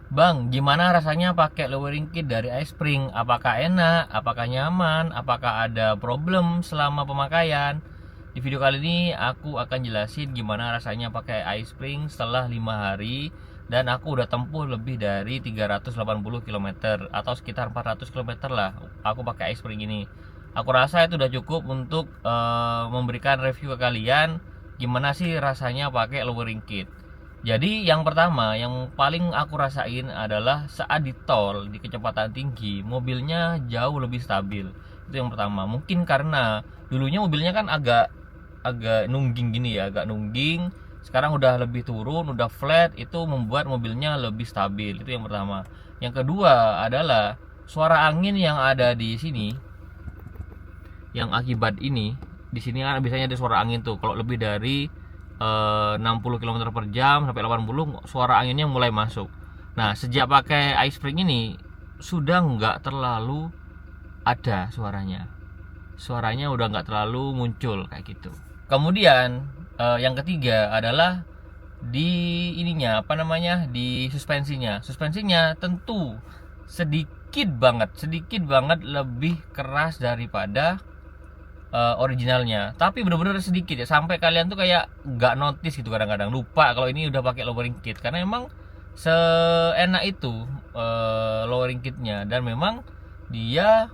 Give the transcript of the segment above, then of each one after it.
Bang, gimana rasanya pakai lowering kit dari iSpring? Apakah enak? Apakah nyaman? Apakah ada problem selama pemakaian? Di video kali ini aku akan jelasin gimana rasanya pakai iSpring setelah 5 hari. Dan aku udah tempuh lebih dari 380 km atau sekitar 400 km lah aku pakai iSpring ini. Aku rasa itu udah cukup untuk memberikan review ke kalian gimana sih rasanya pakai lowering kit. Jadi yang pertama yang paling aku rasain adalah saat di tol di kecepatan tinggi mobilnya jauh lebih stabil. Itu yang pertama. Mungkin karena dulunya mobilnya kan agak agak nungging gini ya, agak nungging. Sekarang udah lebih turun, udah flat, itu membuat mobilnya lebih stabil. Itu yang pertama. Yang kedua adalah suara angin yang ada di sini, yang akibat ini. Di sini kan biasanya ada suara angin tuh. Kalau lebih dari 60 km per jam sampai 80 suara anginnya mulai masuk. Nah, sejak pakai iSpring ini sudah nggak terlalu ada suaranya. Suaranya udah nggak terlalu muncul kayak gitu. Kemudian yang ketiga adalah di ininya apa namanya, di suspensinya. Suspensinya tentu sedikit banget lebih keras daripada originalnya, tapi bener-bener sedikit ya, sampai kalian tuh kayak nggak notice gitu, kadang-kadang lupa kalau ini udah pakai lowering kit karena emang seenak itu lowering kitnya. Dan memang dia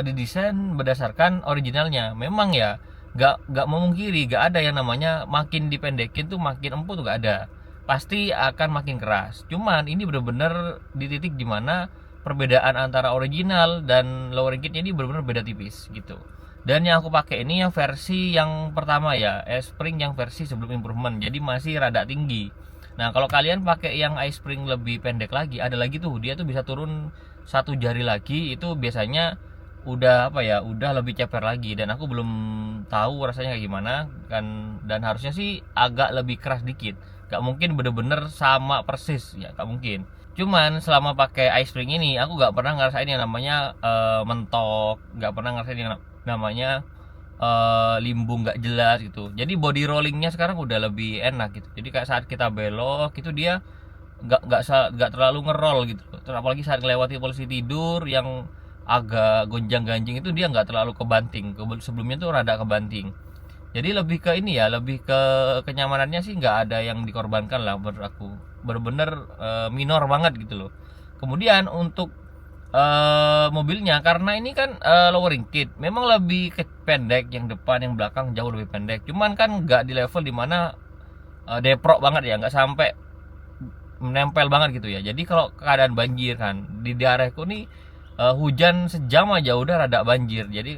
didesain berdasarkan originalnya. Memang ya, nggak memungkiri nggak ada yang namanya makin dipendekin tuh makin empuk tuh, nggak ada, pasti akan makin keras. Cuman ini bener-bener di titik dimana perbedaan antara original dan lowering kitnya ini bener-bener beda tipis gitu. Dan yang aku pakai ini yang versi yang pertama ya, iSpring yang versi sebelum improvement, jadi masih rada tinggi. Nah, kalau kalian pakai yang iSpring lebih pendek lagi, ada lagi tuh, dia tuh bisa turun 1 jari lagi, itu biasanya udah apa ya, udah lebih ceper lagi. Dan aku belum tahu rasanya kayak gimana kan, dan harusnya sih agak lebih keras dikit. Gak mungkin bener-bener sama persis ya, gak mungkin. Cuman selama pakai iSpring ini aku gak pernah ngerasain yang namanya mentok, gak pernah ngerasain yang namanya limbung nggak jelas gitu. Jadi body rollingnya sekarang udah lebih enak gitu. Jadi kayak saat kita belok itu dia nggak terlalu ngerol gitu. Terus apalagi saat melewati posisi tidur yang agak gonjang ganjing itu dia nggak terlalu kebanting. Sebelumnya tuh rada kebanting. Jadi lebih ke ini ya, lebih ke kenyamanannya sih nggak ada yang dikorbankan lah menurut aku. Bener-bener minor banget gitu loh. Kemudian untuk mobilnya, karena ini kan lowering kit, memang lebih pendek, yang depan yang belakang jauh lebih pendek. Cuman kan nggak di level dimana deprok banget ya, nggak sampai menempel banget gitu ya. Jadi kalau keadaan banjir kan di daerahku nih, hujan sejam aja udah rada banjir. Jadi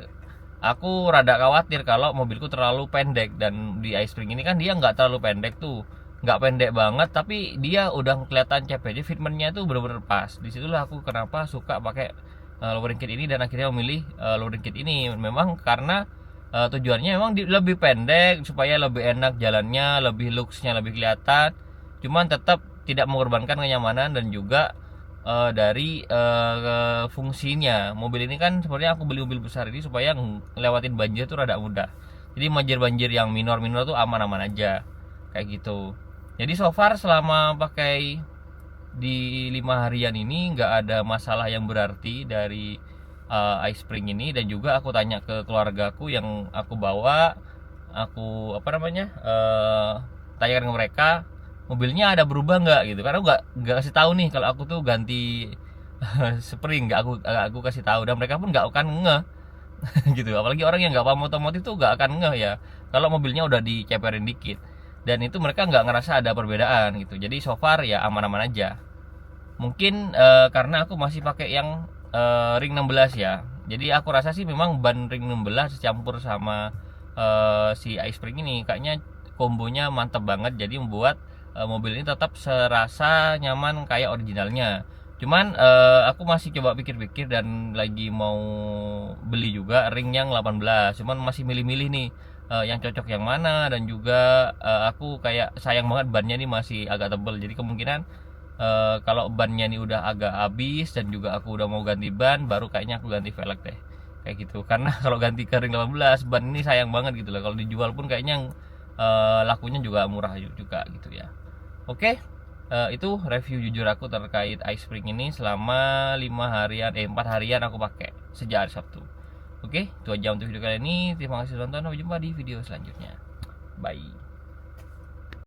aku rada khawatir kalau mobilku terlalu pendek. Dan di iSpring ini kan dia nggak terlalu pendek tuh, nggak pendek banget, tapi dia udah kelihatan cepet. Jadi fitmentnya tuh bener-bener pas. Disitulah aku kenapa suka pakai lowering kit ini, dan akhirnya memilih lowering kit ini. Memang karena tujuannya memang lebih pendek supaya lebih enak jalannya, lebih looksnya lebih kelihatan. Cuman tetap tidak mengorbankan kenyamanan dan juga dari fungsinya. Mobil ini kan sebenarnya aku beli mobil besar ini supaya ngelewatin banjir tuh rada mudah. Jadi banjir-banjir yang minor-minor tuh aman-aman aja kayak gitu. Jadi so far selama pakai di 5 harian ini nggak ada masalah yang berarti dari iSpring ini. Dan juga aku tanya ke keluargaku yang aku bawa, aku apa namanya, tanyakan ke mereka mobilnya ada berubah nggak gitu, karena nggak kasih tahu nih kalau aku tuh ganti spring, nggak aku kasih tahu, dan mereka pun nggak akan ngeh gitu. Apalagi orang yang nggak paham otomotif tuh nggak akan ngeh ya kalau mobilnya udah diceperin dikit. Dan itu mereka nggak ngerasa ada perbedaan gitu. Jadi so far ya aman-aman aja. Mungkin karena aku masih pakai yang ring 16 ya, jadi aku rasa sih memang ban ring 16 campur sama si iSpring ini kayaknya kombonya mantep banget. Jadi membuat mobil ini tetap serasa nyaman kayak originalnya. Cuman aku masih coba pikir-pikir dan lagi mau beli juga ring yang 18. Cuman masih milih-milih nih yang cocok yang mana. Dan juga aku kayak sayang banget bannya nih masih agak tebel. Jadi kemungkinan kalau bannya nih udah agak habis dan juga aku udah mau ganti ban, baru kayaknya aku ganti velg deh kayak gitu. Karena kalau ganti ke ring 18 ban ini sayang banget gitu loh. Kalau dijual pun kayaknya lakunya juga murah juga gitu ya. Oke, Itu review jujur aku terkait ice spring ini selama 4 harian aku pakai sejak hari Sabtu. Oke, itu aja untuk video kali ini. Terima kasih sudah nonton. Sampai jumpa di video selanjutnya. Bye.